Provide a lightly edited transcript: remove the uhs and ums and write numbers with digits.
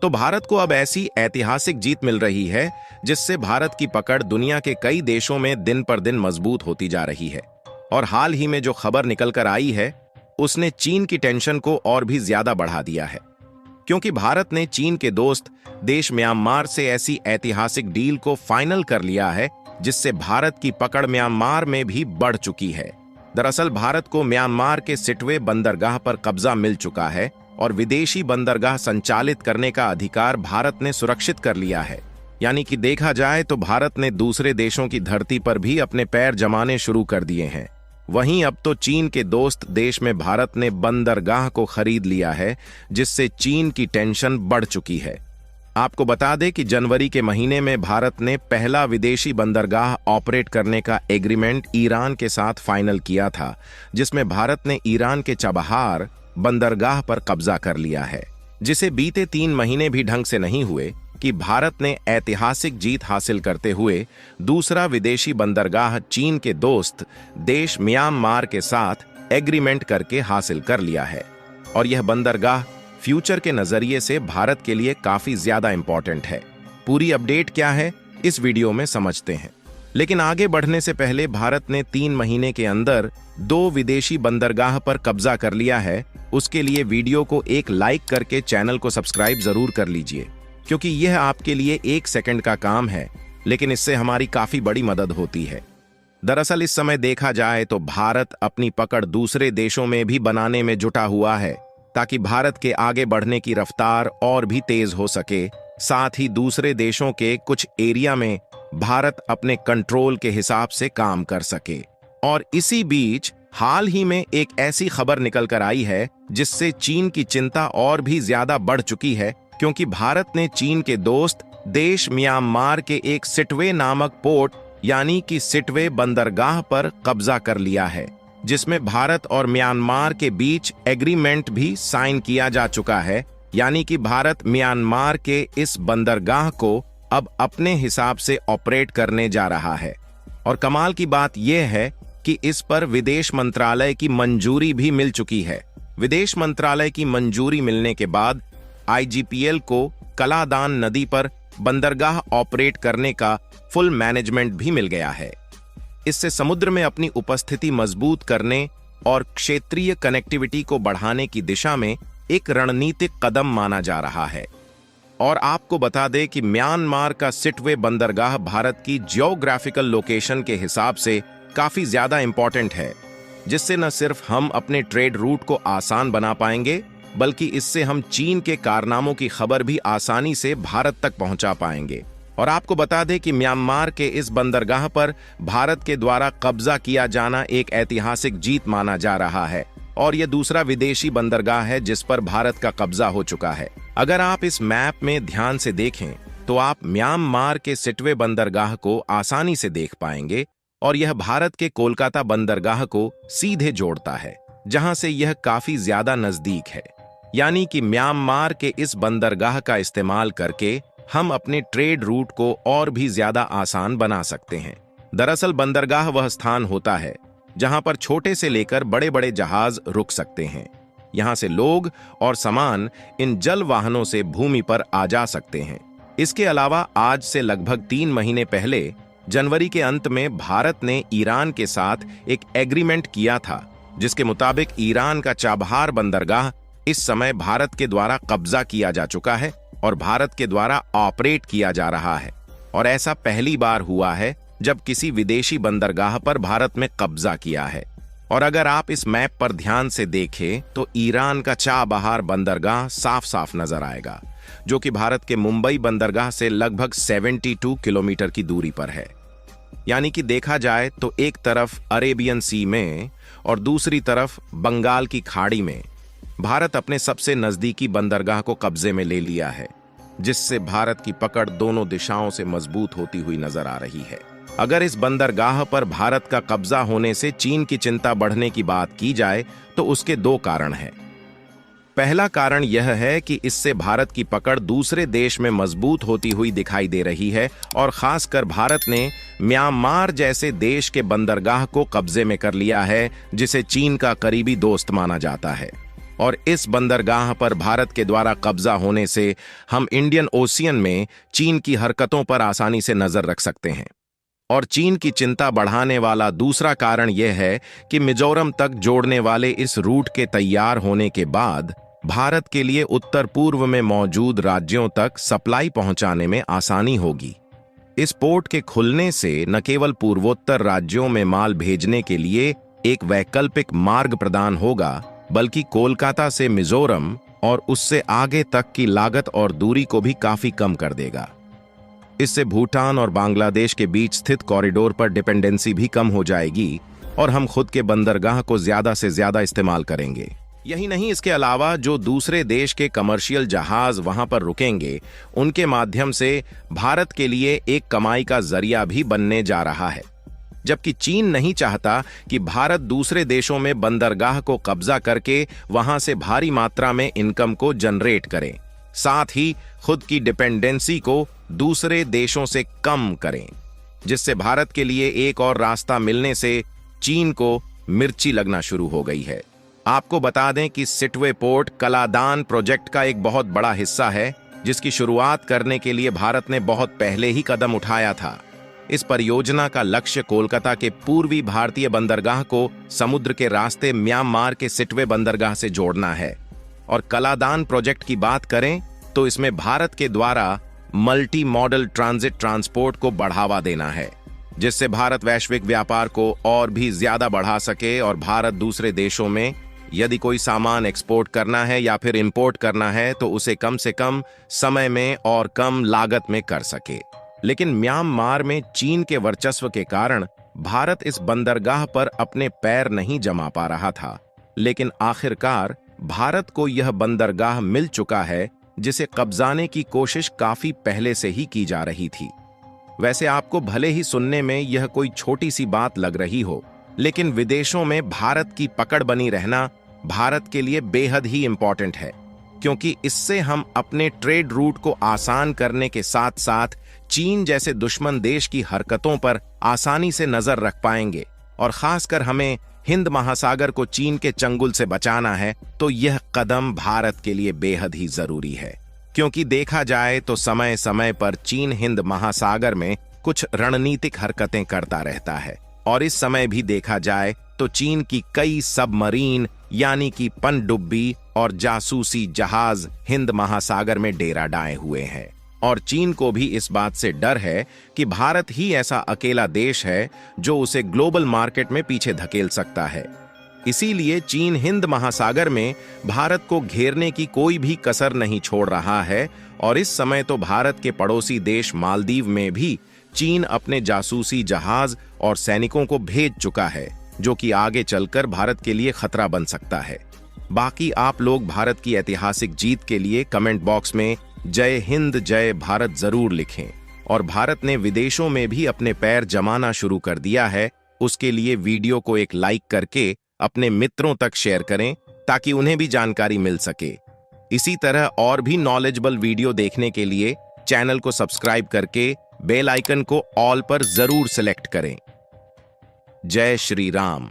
तो भारत को अब ऐसी ऐतिहासिक जीत मिल रही है जिससे भारत की पकड़ दुनिया के कई देशों में दिन पर दिन मजबूत होती जा रही है। और हाल ही में जो खबर निकल कर आई है उसने चीन की टेंशन को और भी ज्यादा बढ़ा दिया है, क्योंकि भारत ने चीन के दोस्त देश म्यांमार से ऐसी ऐतिहासिक डील को फाइनल कर लिया है जिससे भारत की पकड़ म्यांमार में भी बढ़ चुकी है। दरअसल भारत को म्यांमार के सिटवे बंदरगाह पर कब्जा मिल चुका है और विदेशी बंदरगाह संचालित करने का अधिकार भारत ने सुरक्षित कर लिया है। यानी कि देखा जाए तो भारत ने दूसरे देशों की धरती पर भी अपने पैर जमाने शुरू कर दिए हैं। वहीं अब तो चीन के दोस्त देश में भारत ने बंदरगाह को खरीद लिया है, जिससे चीन की टेंशन बढ़ चुकी है। आपको बता दें कि जनवरी के महीने में भारत ने पहला विदेशी बंदरगाह ऑपरेट करने का एग्रीमेंट ईरान के साथ फाइनल किया था, जिसमें भारत ने ईरान के चाबहार बंदरगाह पर कब्जा कर लिया है, जिसे बीते 3 महीने भी ढंग से नहीं हुए कि भारत ने ऐतिहासिक जीत हासिल करते हुए दूसरा विदेशी बंदरगाह चीन के दोस्त देश म्यांमार के साथ एग्रीमेंट करके हासिल कर लिया है। और यह बंदरगाह फ्यूचर के नजरिए से भारत के लिए काफी ज्यादा इंपॉर्टेंट है। पूरी अपडेट क्या है इस वीडियो में समझते हैं, लेकिन आगे बढ़ने से पहले भारत ने 3 महीने के अंदर 2 विदेशी बंदरगाह पर कब्जा कर लिया है। उसके लिए वीडियो को एक लाइक करके चैनल को सब्सक्राइब जरूर कर लीजिए, क्योंकि यह आपके लिए 1 सेकंड का काम है, लेकिन इससे हमारी काफी बड़ी मदद होती है। दरअसल इस समय देखा जाए तो भारत अपनी पकड़ दूसरे देशों में भी बनाने में जुटा हुआ है, ताकि भारत के आगे बढ़ने की रफ्तार और भी तेज हो सके। साथ ही दूसरे देशों के कुछ एरिया में भारत अपने कंट्रोल के हिसाब से काम कर सके। और इसी बीच हाल ही में एक ऐसी खबर निकल कर आई है जिससे चीन की चिंता और भी ज्यादा बढ़ चुकी है, क्योंकि भारत ने चीन के दोस्त देश म्यांमार के एक सिटवे नामक पोर्ट यानी कि सिटवे बंदरगाह पर कब्जा कर लिया है, जिसमें भारत और म्यांमार के बीच एग्रीमेंट भी साइन किया जा चुका है। यानी कि भारत म्यांमार के इस बंदरगाह को अब अपने हिसाब से ऑपरेट करने जा रहा है। और कमाल की बात यह है कि इस पर विदेश मंत्रालय की मंजूरी भी मिल चुकी है। विदेश मंत्रालय की मंजूरी मिलने के बाद IGPL को कलादान नदी पर बंदरगाह ऑपरेट करने का फुल मैनेजमेंट भी मिल गया है। इससे समुद्र में अपनी उपस्थिति मजबूत करने और क्षेत्रीय कनेक्टिविटी को बढ़ाने की दिशा में एक रणनीतिक कदम माना जा रहा है। और आपको बता दें कि म्यांमार का सिटवे बंदरगाह भारत की जियोग्राफिकल लोकेशन के हिसाब से काफी ज्यादा इंपॉर्टेंट है, जिससे न सिर्फ हम अपने ट्रेड रूट को आसान बना पाएंगे, बल्कि इससे हम चीन के कारनामों की खबर भी आसानी से भारत तक पहुंचा पाएंगे। और आपको बता दें कि म्यांमार के इस बंदरगाह पर भारत के द्वारा कब्जा किया जाना एक ऐतिहासिक जीत माना जा रहा है, और यह दूसरा विदेशी बंदरगाह है जिस पर भारत का कब्जा हो चुका है। अगर आप इस मैप में ध्यान से देखें तो आप म्यांमार के सिटवे बंदरगाह को आसानी से देख पाएंगे, और यह भारत के कोलकाता बंदरगाह को सीधे जोड़ता है, जहां से यह काफी ज्यादा नजदीक है। यानी कि म्यांमार के इस बंदरगाह का इस्तेमाल करके हम अपने ट्रेड रूट को और भी ज्यादा आसान बना सकते हैं। दरअसल बंदरगाह वह स्थान होता है जहां पर छोटे से लेकर बड़े बड़े जहाज रुक सकते हैं। यहां से लोग और सामान इन जल वाहनों से भूमि पर आ जा सकते हैं। इसके अलावा आज से लगभग 3 महीने पहले जनवरी के अंत में भारत ने ईरान के साथ एक एग्रीमेंट किया था, जिसके मुताबिक ईरान का चाबहार बंदरगाह इस समय भारत के द्वारा कब्जा किया जा चुका है और भारत के द्वारा ऑपरेट किया जा रहा है। और ऐसा पहली बार हुआ है जब किसी विदेशी बंदरगाह पर भारत में कब्जा किया है। और अगर आप इस मैप पर ध्यान से देखें तो ईरान का चाबहार बंदरगाह साफ साफ नजर आएगा, जो कि भारत के मुंबई बंदरगाह से लगभग 72 किलोमीटर की दूरी पर है। यानी कि देखा जाए तो एक तरफ अरेबियन सी में और दूसरी तरफ बंगाल की खाड़ी में भारत अपने सबसे नजदीकी बंदरगाह को कब्जे में ले लिया है, जिससे भारत की पकड़ दोनों दिशाओं से मजबूत होती हुई नजर आ रही है। अगर इस बंदरगाह पर भारत का कब्जा होने से चीन की चिंता बढ़ने की बात की जाए तो उसके 2 कारण हैं। पहला कारण यह है कि इससे भारत की पकड़ दूसरे देश में मजबूत होती हुई दिखाई दे रही है, और खासकर भारत ने म्यांमार जैसे देश के बंदरगाह को कब्जे में कर लिया है, जिसे चीन का करीबी दोस्त माना जाता है। और इस बंदरगाह पर भारत के द्वारा कब्जा होने से हम इंडियन ओशियन में चीन की हरकतों पर आसानी से नजर रख सकते हैं। और चीन की चिंता बढ़ाने वाला दूसरा कारण यह है कि मिजोरम तक जोड़ने वाले इस रूट के तैयार होने के बाद भारत के लिए उत्तर पूर्व में मौजूद राज्यों तक सप्लाई पहुंचाने में आसानी होगी। इस पोर्ट के खुलने से न केवल पूर्वोत्तर राज्यों में माल भेजने के लिए एक वैकल्पिक मार्ग प्रदान होगा, बल्कि कोलकाता से मिजोरम और उससे आगे तक की लागत और दूरी को भी काफी कम कर देगा। इससे भूटान और बांग्लादेश के बीच स्थित कॉरिडोर पर डिपेंडेंसी भी कम हो जाएगी और हम खुद के बंदरगाह को ज्यादा से ज्यादा इस्तेमाल करेंगे। यही नहीं, इसके अलावा जो दूसरे देश के कमर्शियल जहाज वहां पर रुकेंगे, उनके माध्यम से भारत के लिए एक कमाई का जरिया भी बनने जा रहा है। जबकि चीन नहीं चाहता कि भारत दूसरे देशों में बंदरगाह को कब्जा करके वहां से भारी मात्रा में इनकम को जनरेट करे, साथ ही खुद की डिपेंडेंसी को दूसरे देशों से कम करें, जिससे भारत के लिए एक और रास्ता मिलने से चीन को मिर्ची लगना शुरू हो गई है। आपको बता दें कि सिटवे पोर्ट कलादान प्रोजेक्ट का एक बहुत बड़ा हिस्सा है, जिसकी शुरुआत करने के लिए भारत ने बहुत पहले ही कदम उठाया था। इस परियोजना का लक्ष्य कोलकाता के पूर्वी भारतीय बंदरगाह को समुद्र के रास्ते म्यांमार के सिटवे बंदरगाह से जोड़ना है। और कलादान प्रोजेक्ट की बात करें तो इसमें भारत के द्वारा मल्टी मॉडल ट्रांजिट ट्रांसपोर्ट को बढ़ावा देना है, जिससे भारत वैश्विक व्यापार को और भी ज्यादा बढ़ा सके और भारत दूसरे देशों में यदि कोई सामान एक्सपोर्ट करना है या फिर इंपोर्ट करना है तो उसे कम से कम समय में और कम लागत में कर सके। लेकिन म्यांमार में चीन के वर्चस्व के कारण भारत इस बंदरगाह पर अपने पैर नहीं जमा पा रहा था। लेकिन आखिरकार भारत को यह बंदरगाह मिल चुका है, जिसे कब्जाने की कोशिश काफी पहले से ही की जा रही थी। वैसे आपको भले ही सुनने में यह कोई छोटी सी बात लग रही हो, लेकिन विदेशों में भारत की पकड़ बनी रहना भारत के लिए बेहद ही इंपॉर्टेंट है, क्योंकि इससे हम अपने ट्रेड रूट को आसान करने के साथ साथ चीन जैसे दुश्मन देश की हरकतों पर आसानी से नजर रख पाएंगे। और खासकर हमें हिंद महासागर को चीन के चंगुल से बचाना है, तो यह कदम भारत के लिए बेहद ही जरूरी है। क्योंकि देखा जाए तो समय समय पर चीन हिंद महासागर में कुछ रणनीतिक हरकतें करता रहता है, और इस समय भी देखा जाए तो चीन की कई सबमरीन यानी कि पनडुब्बी और जासूसी जहाज हिंद महासागर में डेरा डाए हुए हैं। और चीन को भी इस बात से डर है कि भारत ही ऐसा अकेला देश है जो उसे ग्लोबल मार्केट में पीछे धकेल सकता है। इसीलिए चीन हिंद महासागर में भारत को घेरने की कोई भी कसर नहीं छोड़ रहा है। और इस समय तो भारत के पड़ोसी देश मालदीव में भी चीन अपने जासूसी जहाज और सैनिकों को भेज चुका है, जो कि आगे चलकर भारत के लिए खतरा बन सकता है। बाकी आप लोग भारत की ऐतिहासिक जीत के लिए कमेंट बॉक्स में जय हिंद जय भारत जरूर लिखें। और भारत ने विदेशों में भी अपने पैर जमाना शुरू कर दिया है, उसके लिए वीडियो को एक लाइक करके अपने मित्रों तक शेयर करें, ताकि उन्हें भी जानकारी मिल सके। इसी तरह और भी नॉलेजेबल वीडियो देखने के लिए चैनल को सब्सक्राइब करके बेल आइकन को ऑल पर जरूर सेलेक्ट करें। जय श्री राम।